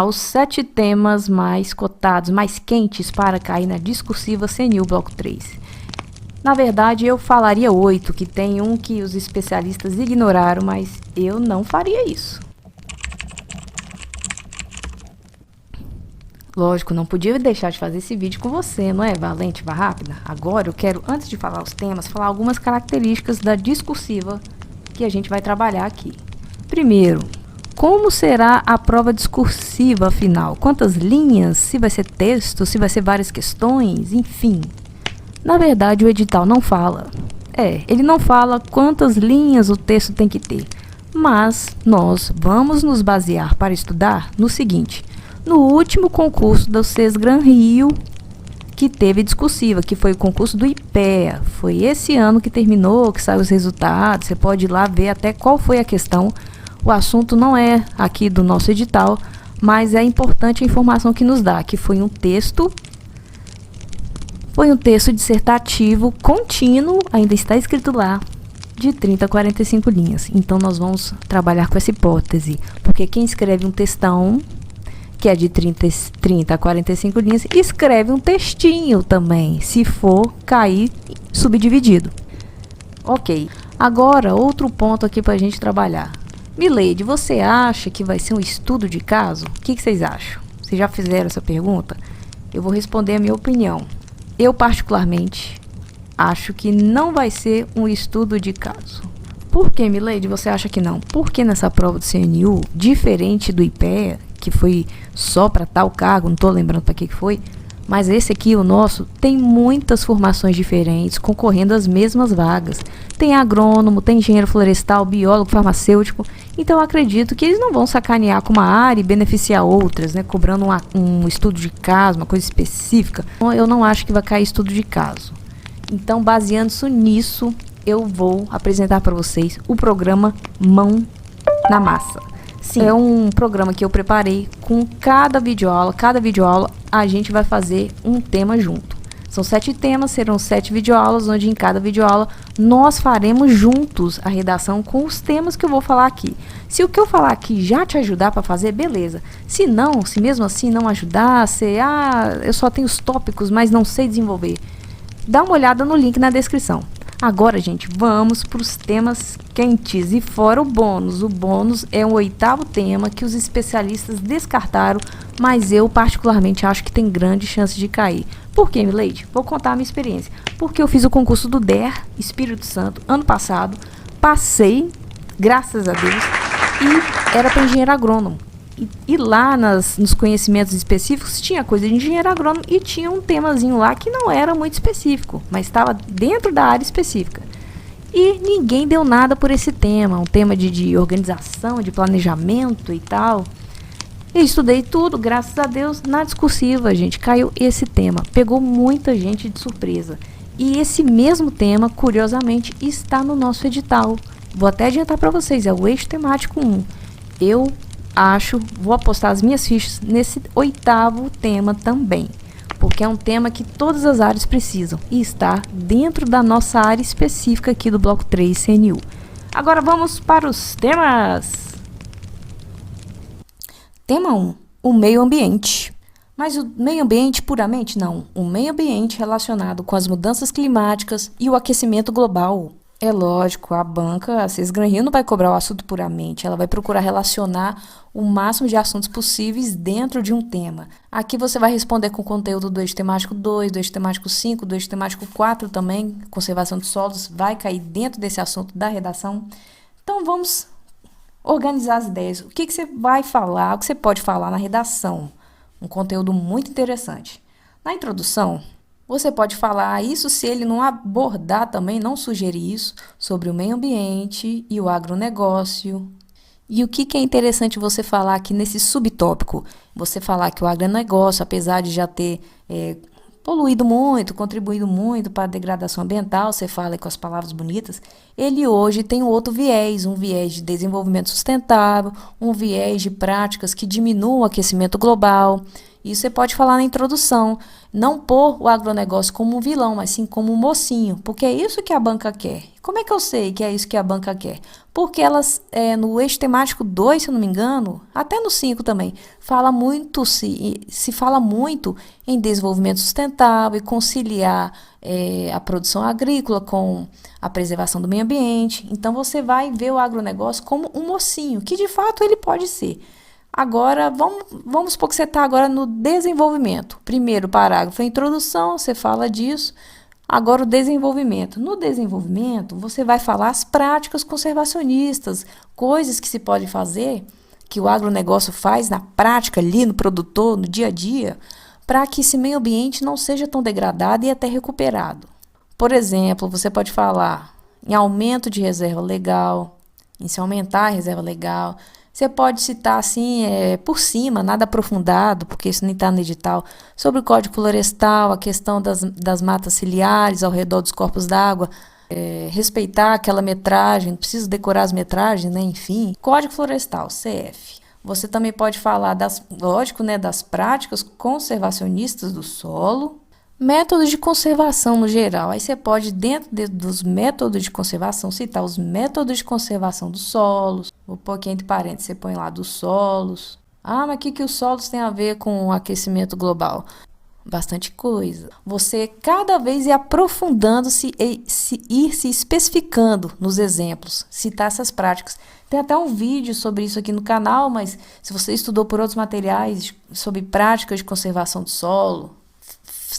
Os 7 temas mais cotados, mais quentes para cair na discursiva CNU Bloco 3. Na verdade, eu falaria 8, que tem um que os especialistas ignoraram, mas eu não faria isso. Lógico, não podia deixar de fazer esse vídeo com você, não é, Valente, vá rápida? Agora eu quero, antes de falar os temas, falar algumas características da discursiva que a gente vai trabalhar aqui. Primeiro, como será a prova discursiva, afinal? Quantas linhas? Se vai ser texto? Se vai ser várias questões? Enfim. Na verdade, o edital não fala. Ele não fala quantas linhas o texto tem que ter. Mas nós vamos nos basear para estudar no seguinte. No último concurso do SESGRAN Rio, que teve discursiva, que foi o concurso do IPEA. Foi esse ano que terminou, que saiu os resultados. Você pode ir lá ver até qual foi a questão. O assunto não é aqui do nosso edital, mas é importante a informação que nos dá, que foi um texto dissertativo contínuo, ainda está escrito lá, de 30 a 45 linhas. Então, nós vamos trabalhar com essa hipótese, porque quem escreve um textão, que é de 30 a 45 linhas, escreve um textinho também, se for cair subdividido. Ok. Agora, outro ponto aqui para a gente trabalhar. Mileide, você acha que vai ser um estudo de caso? O que vocês acham? Vocês já fizeram essa pergunta? Eu vou responder a minha opinião. Eu, particularmente, acho que não vai ser um estudo de caso. Por que, Mileide, você acha que não? Porque nessa prova do CNU, diferente do IPEA, que foi só para tal cargo, não estou lembrando para que foi, mas esse aqui, o nosso, tem muitas formações diferentes, concorrendo às mesmas vagas. Tem agrônomo, tem engenheiro florestal, biólogo, farmacêutico. Então, eu acredito que eles não vão sacanear com uma área e beneficiar outras, né? Cobrando um estudo de caso, uma coisa específica. Eu não acho que vai cair estudo de caso. Então, baseando-se nisso, eu vou apresentar para vocês o programa Mão na Massa. Sim, é um programa que eu preparei com cada videoaula. Cada videoaula a gente vai fazer um tema junto. São 7 temas, serão 7 videoaulas, onde em cada videoaula nós faremos juntos a redação com os temas que eu vou falar aqui. Se o que eu falar aqui já te ajudar para fazer, beleza. Se não, se mesmo assim não ajudar, eu só tenho os tópicos, mas não sei desenvolver, dá uma olhada no link na descrição. Agora, gente, vamos para os temas quentes e fora o bônus. O bônus é o 8º tema que os especialistas descartaram, mas eu particularmente acho que tem grande chance de cair. Por quê, Mileide? Vou contar a minha experiência. Porque eu fiz o concurso do DER, Espírito Santo, ano passado, passei, graças a Deus, e era para engenheiro agrônomo. E lá nos conhecimentos específicos tinha coisa de engenheiro agrônomo e tinha um temazinho lá que não era muito específico, mas estava dentro da área específica. E ninguém deu nada por esse tema, um tema de organização, de planejamento e tal. Eu estudei tudo, graças a Deus, na discursiva, gente, caiu esse tema. Pegou muita gente de surpresa. E esse mesmo tema, curiosamente, está no nosso edital. Vou até adiantar para vocês, é o eixo temático 1. Vou apostar as minhas fichas nesse 8º tema também, porque é um tema que todas as áreas precisam e está dentro da nossa área específica aqui do Bloco 3 CNU. Agora vamos para os temas. Tema 1, o meio ambiente. Mas o meio ambiente puramente não, o meio ambiente relacionado com as mudanças climáticas e o aquecimento global. É lógico, a banca, a SESGRAN Rio, não vai cobrar o assunto puramente, ela vai procurar relacionar o máximo de assuntos possíveis dentro de um tema. Aqui você vai responder com conteúdo do eixo temático 2, do eixo temático 5, do eixo temático 4 também, conservação de solos, vai cair dentro desse assunto da redação. Então vamos organizar as ideias. O que você vai falar, o que você pode falar na redação? Um conteúdo muito interessante. Na introdução, você pode falar isso se ele não abordar também, não sugerir isso, sobre o meio ambiente e o agronegócio. E o que é interessante você falar aqui nesse subtópico? Você falar que o agronegócio, apesar de já ter poluído muito, contribuído muito para a degradação ambiental, você fala com as palavras bonitas, ele hoje tem um outro viés, um viés de desenvolvimento sustentável, um viés de práticas que diminuam o aquecimento global. Isso você pode falar na introdução. Não pôr o agronegócio como um vilão, mas sim como um mocinho, porque é isso que a banca quer. Como é que eu sei que é isso que a banca quer? Porque elas, no eixo temático 2, se eu não me engano, até no 5 também, se fala muito em desenvolvimento sustentável e conciliar a produção agrícola com a preservação do meio ambiente. Então, você vai ver o agronegócio como um mocinho, que de fato ele pode ser. Agora, vamos supor que você está agora no desenvolvimento. Primeiro parágrafo, a introdução, você fala disso. Agora, o desenvolvimento. No desenvolvimento, você vai falar as práticas conservacionistas, coisas que se pode fazer, que o agronegócio faz na prática, ali no produtor, no dia a dia, para que esse meio ambiente não seja tão degradado e até recuperado. Por exemplo, você pode falar em aumento de reserva legal, em se aumentar a reserva legal. Você pode citar assim, por cima, nada aprofundado, porque isso nem está no edital, sobre o Código Florestal, a questão das matas ciliares ao redor dos corpos d'água, respeitar aquela metragem, não preciso decorar as metragens, né? Enfim. Código Florestal, CF. Você também pode falar, lógico, né, das práticas conservacionistas do solo, métodos de conservação no geral. Aí você pode, dentro dos métodos de conservação, citar os métodos de conservação dos solos. Vou pôr aqui entre parênteses, você põe lá dos solos. Ah, mas o que os solos têm a ver com o aquecimento global? Bastante coisa. Você cada vez ir aprofundando, ir se especificando nos exemplos, citar essas práticas. Tem até um vídeo sobre isso aqui no canal, mas se você estudou por outros materiais sobre práticas de conservação do solo,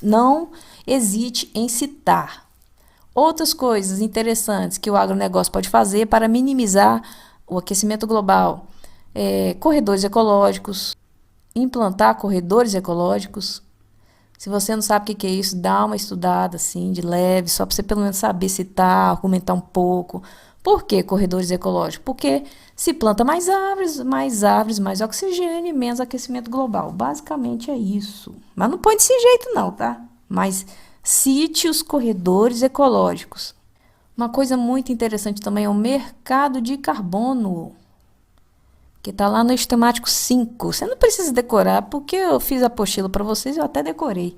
não hesite em citar. Outras coisas interessantes que o agronegócio pode fazer para minimizar o aquecimento global. Corredores ecológicos, implantar corredores ecológicos. Se você não sabe o que é isso, dá uma estudada assim, de leve, só para você pelo menos saber citar, argumentar um pouco. Por que corredores ecológicos? Porque se planta mais árvores, mais oxigênio e menos aquecimento global. Basicamente é isso. Mas não põe desse jeito não, tá? Mas cite os corredores ecológicos. Uma coisa muito interessante também é o mercado de carbono, que está lá no eixo temático 5. Você não precisa decorar, porque eu fiz a apostila para vocês, eu até decorei.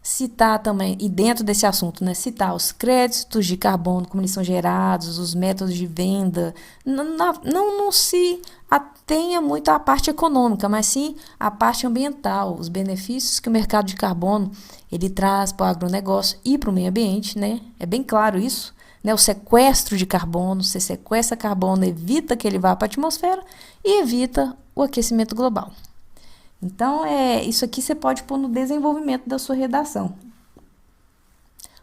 Citar também, e dentro desse assunto, né, citar os créditos de carbono, como eles são gerados, os métodos de venda. Não se atenha muito à parte econômica, mas sim à parte ambiental, os benefícios que o mercado de carbono ele traz para o agronegócio e para o meio ambiente, né? É bem claro isso, né? O sequestro de carbono, você sequestra carbono, evita que ele vá para a atmosfera e evita o aquecimento global. Então, isso aqui você pode pôr no desenvolvimento da sua redação.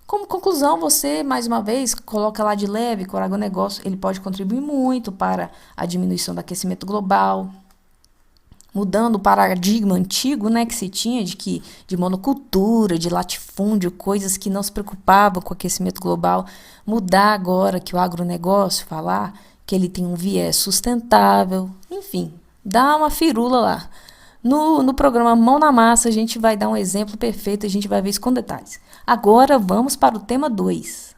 Como conclusão, você, mais uma vez, coloca lá de leve que o agronegócio ele pode contribuir muito para a diminuição do aquecimento global, mudando o paradigma antigo, né, que se tinha de monocultura, de latifúndio, coisas que não se preocupavam com o aquecimento global, mudar agora que o agronegócio falar que ele tem um viés sustentável, enfim, dá uma firula lá. No programa Mão na Massa, a gente vai dar um exemplo perfeito, a gente vai ver isso com detalhes. Agora, vamos para o tema 2.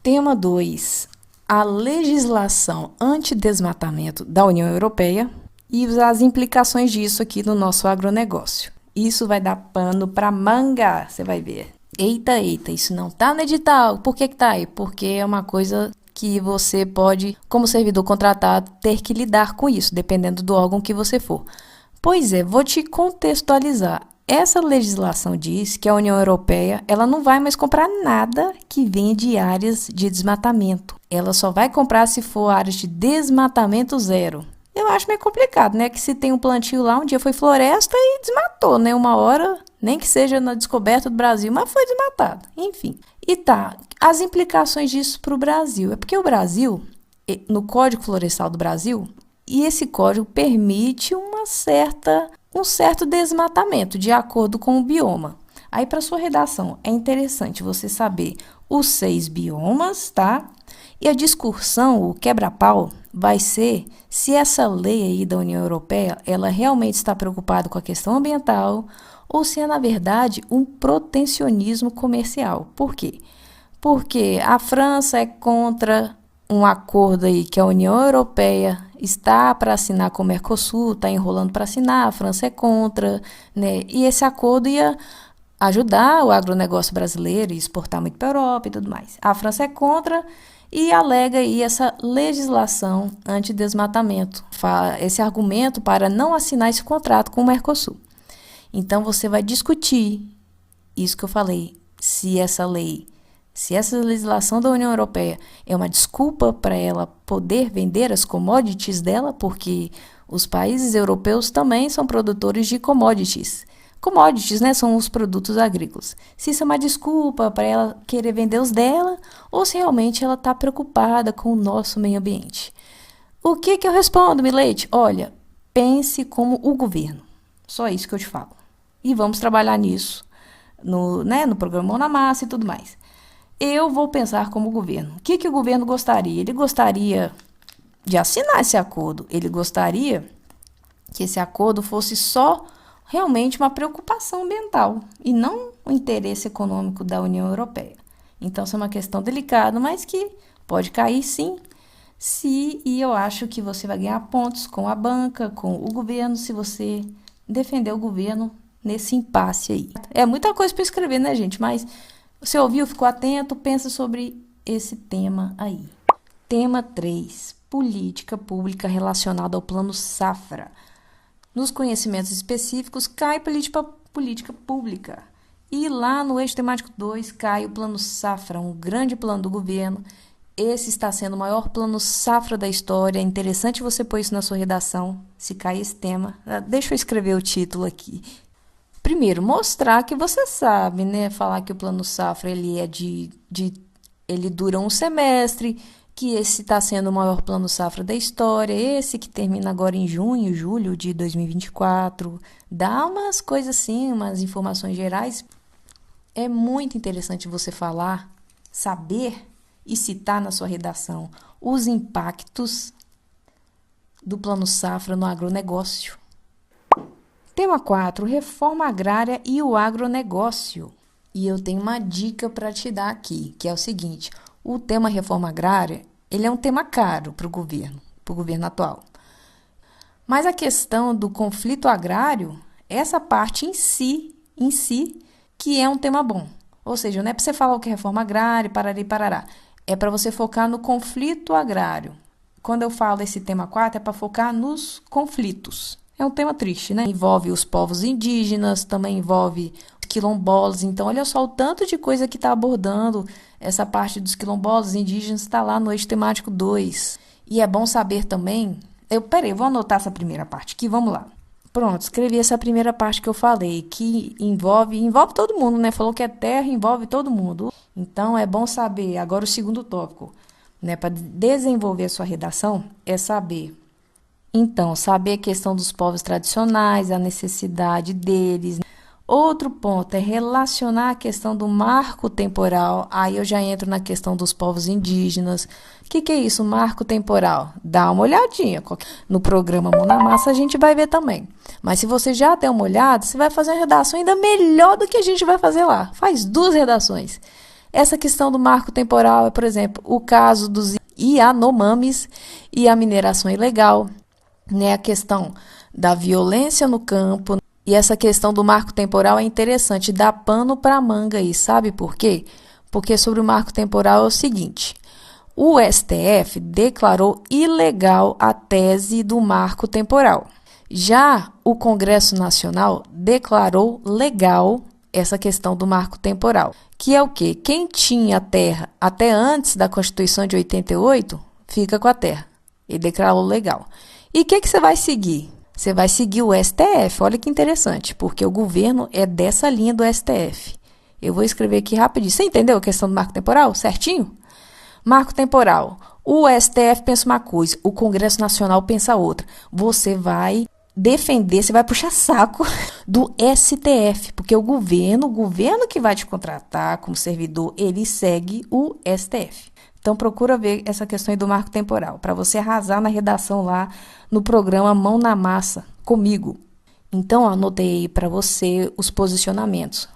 Tema 2. A legislação antidesmatamento da União Europeia e as implicações disso aqui no nosso agronegócio. Isso vai dar pano para manga, você vai ver. Eita, isso não está no edital. Por que está aí? Porque é uma coisa que você pode, como servidor contratado, ter que lidar com isso, dependendo do órgão que você for. Pois é, vou te contextualizar. Essa legislação diz que a União Europeia ela não vai mais comprar nada que venha de áreas de desmatamento. Ela só vai comprar se for áreas de desmatamento zero. Eu acho meio complicado, né? Que se tem um plantio lá, um dia foi floresta e desmatou, né? Uma hora, nem que seja na descoberta do Brasil, mas foi desmatado. Enfim. E tá, as implicações disso para o Brasil. É porque o Brasil, no Código Florestal do Brasil, e esse código permite um certo desmatamento, de acordo com o bioma. Aí, para sua redação, é interessante você saber os 6 biomas, tá? E a discussão, o quebra-pau, vai ser se essa lei aí da União Europeia, ela realmente está preocupada com a questão ambiental ou se é, na verdade, um protecionismo comercial. Por quê? Porque a França é contra um acordo aí que a União Europeia está para assinar com o Mercosul, está enrolando para assinar, a França é contra, né? E esse acordo ia ajudar o agronegócio brasileiro e exportar muito para a Europa e tudo mais. A França é contra e alega aí essa legislação antidesmatamento, esse argumento para não assinar esse contrato com o Mercosul. Então, você vai discutir isso que eu falei, se essa legislação da União Europeia é uma desculpa para ela poder vender as commodities dela, porque os países europeus também são produtores de commodities. Commodities, né, são os produtos agrícolas. Se isso é uma desculpa para ela querer vender os dela, ou se realmente ela está preocupada com o nosso meio ambiente. O que eu respondo, Milete? Olha, pense como o governo. Só isso que eu te falo. E vamos trabalhar nisso, no programa Mão na Massa e tudo mais. Eu vou pensar como governo. O que o governo gostaria? Ele gostaria de assinar esse acordo. Ele gostaria que esse acordo fosse só realmente uma preocupação ambiental e não o interesse econômico da União Europeia. Então, isso é uma questão delicada, mas que pode cair sim, e eu acho que você vai ganhar pontos com a banca, com o governo, se você defender o governo nesse impasse aí. É muita coisa para escrever, né, gente? Mas você ouviu, ficou atento, pensa sobre esse tema aí. Tema 3. Política pública relacionada ao Plano Safra. Nos conhecimentos específicos, cai política pública. E lá no eixo temático 2, cai o Plano Safra, um grande plano do governo. Esse está sendo o maior plano safra da história. É interessante você pôr isso na sua redação, se cai esse tema. Deixa eu escrever o título aqui. Primeiro, mostrar que você sabe, né? Falar que o plano safra ele ele dura um semestre, que esse está sendo o maior plano safra da história, esse que termina agora em julho de 2024. Dá umas coisas assim, umas informações gerais. É muito interessante você falar, saber e citar na sua redação os impactos do plano safra no agronegócio. Tema 4, reforma agrária e o agronegócio. E eu tenho uma dica para te dar aqui, que é o seguinte: o tema reforma agrária, ele é um tema caro para o governo atual. Mas a questão do conflito agrário, essa parte em si, que é um tema bom. Ou seja, não é para você falar o que é reforma agrária, parará. É para você focar no conflito agrário. Quando eu falo esse tema 4, é para focar nos conflitos. É um tema triste, né? Envolve os povos indígenas, também envolve os quilombolas. Então, olha só o tanto de coisa que está abordando. Essa parte dos quilombolas indígenas está lá no eixo temático 2. E é bom saber também... eu vou anotar essa primeira parte aqui, vamos lá. Pronto, escrevi essa primeira parte que eu falei, que envolve todo mundo, né? Falou que é terra, envolve todo mundo. Então, é bom saber. Agora, o segundo tópico, né? Para desenvolver a sua redação, é saber... Então, saber a questão dos povos tradicionais, a necessidade deles. Outro ponto é relacionar a questão do marco temporal. Aí eu já entro na questão dos povos indígenas. O que é isso, marco temporal? Dá uma olhadinha. No programa Mão na Massa a gente vai ver também. Mas se você já der uma olhada, você vai fazer uma redação ainda melhor do que a gente vai fazer lá. Faz 2 redações. Essa questão do marco temporal é, por exemplo, o caso dos Yanomamis e a mineração ilegal. Né, a questão da violência no campo. E essa questão do marco temporal é interessante, dá pano para manga aí, sabe por quê? Porque sobre o marco temporal é o seguinte: o STF declarou ilegal a tese do marco temporal. Já o Congresso Nacional declarou legal essa questão do marco temporal, que é o quê? Quem tinha terra até antes da Constituição de 88, fica com a terra. Ele declarou legal. E o que você vai seguir? Você vai seguir o STF. Olha que interessante, porque o governo é dessa linha do STF. Eu vou escrever aqui rapidinho. Você entendeu a questão do marco temporal? Certinho? Marco temporal. O STF pensa uma coisa, o Congresso Nacional pensa outra. Você vai defender, você vai puxar saco do STF, porque o governo que vai te contratar como servidor, ele segue o STF. Então, procura ver essa questão aí do marco temporal, para você arrasar na redação lá no programa Mão na Massa, comigo. Então, anotei aí para você os posicionamentos.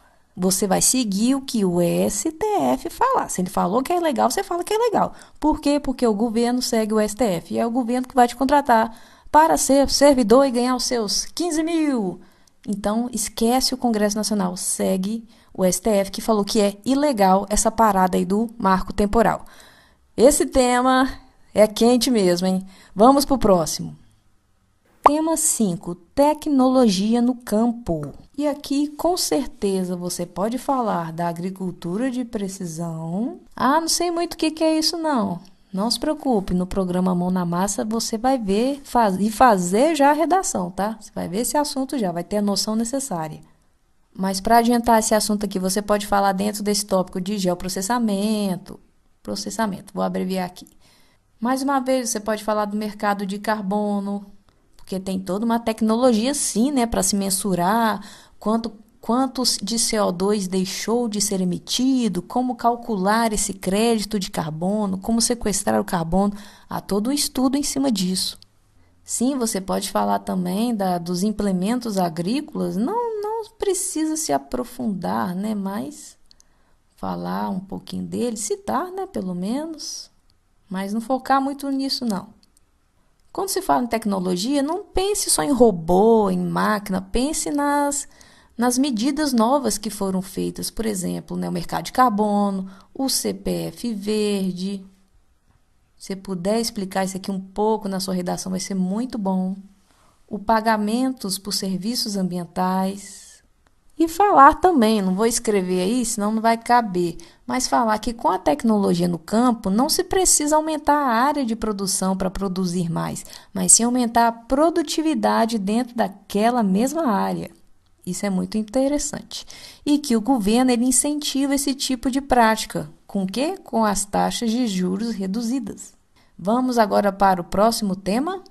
você vai seguir o que o STF falar. Se ele falou que é legal, você fala que é legal. Por quê? Porque o governo segue o STF. E é o governo que vai te contratar para ser servidor e ganhar os seus 15 mil. Então, esquece o Congresso Nacional. Segue o STF, que falou que é ilegal essa parada aí do marco temporal. Esse tema é quente mesmo, hein? Vamos pro próximo. Tema 5. Tecnologia no campo. E aqui, com certeza, você pode falar da agricultura de precisão. Ah, não sei muito o que é isso, não. Não se preocupe, no programa Mão na Massa você vai ver e fazer já a redação, tá? Você vai ver esse assunto já, vai ter a noção necessária. Mas para adiantar esse assunto aqui, você pode falar dentro desse tópico de geoprocessamento. Vou abreviar aqui. Mais uma vez, você pode falar do mercado de carbono, porque tem toda uma tecnologia, sim, né, para se mensurar quantos de CO2 deixou de ser emitido, como calcular esse crédito de carbono, como sequestrar o carbono. Há todo um estudo em cima disso. Sim, você pode falar também dos implementos agrícolas, não precisa se aprofundar, né, mas falar um pouquinho dele, citar, né, pelo menos, mas não focar muito nisso, não. Quando se fala em tecnologia, não pense só em robô, em máquina, pense nas medidas novas que foram feitas, por exemplo, né, o mercado de carbono, o CPF verde. Se puder explicar isso aqui um pouco na sua redação, vai ser muito bom. O pagamentos por serviços ambientais. E falar também, não vou escrever aí, senão não vai caber, mas falar que com a tecnologia no campo não se precisa aumentar a área de produção para produzir mais, mas sim aumentar a produtividade dentro daquela mesma área. Isso é muito interessante. E que o governo ele incentiva esse tipo de prática. Com o quê? Com as taxas de juros reduzidas. Vamos agora para o próximo tema?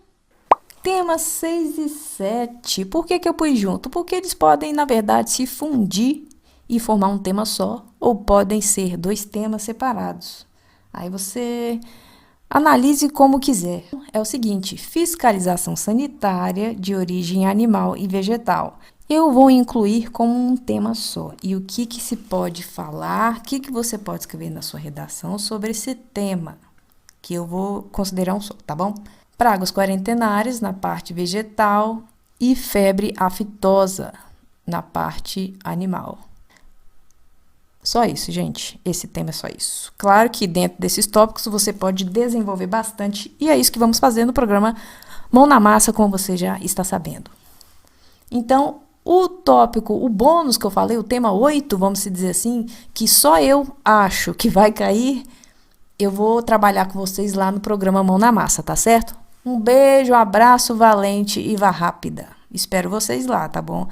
Tema 6 e 7. Por que eu pus junto? Porque eles podem, na verdade, se fundir e formar um tema só, ou podem ser dois temas separados. Aí você analise como quiser. É o seguinte: fiscalização sanitária de origem animal e vegetal. Eu vou incluir como um tema só. E o que se pode falar, o que você pode escrever na sua redação sobre esse tema, que eu vou considerar um só, tá bom? Pragas quarentenárias na parte vegetal e febre aftosa na parte animal. Só isso, gente. Esse tema é só isso. Claro que dentro desses tópicos você pode desenvolver bastante e é isso que vamos fazer no programa Mão na Massa, como você já está sabendo. Então, o tópico, o bônus que eu falei, o tema 8, vamos dizer assim, que só eu acho que vai cair, eu vou trabalhar com vocês lá no programa Mão na Massa, tá certo? Um beijo, um abraço valente e vá rápida. Espero vocês lá, tá bom?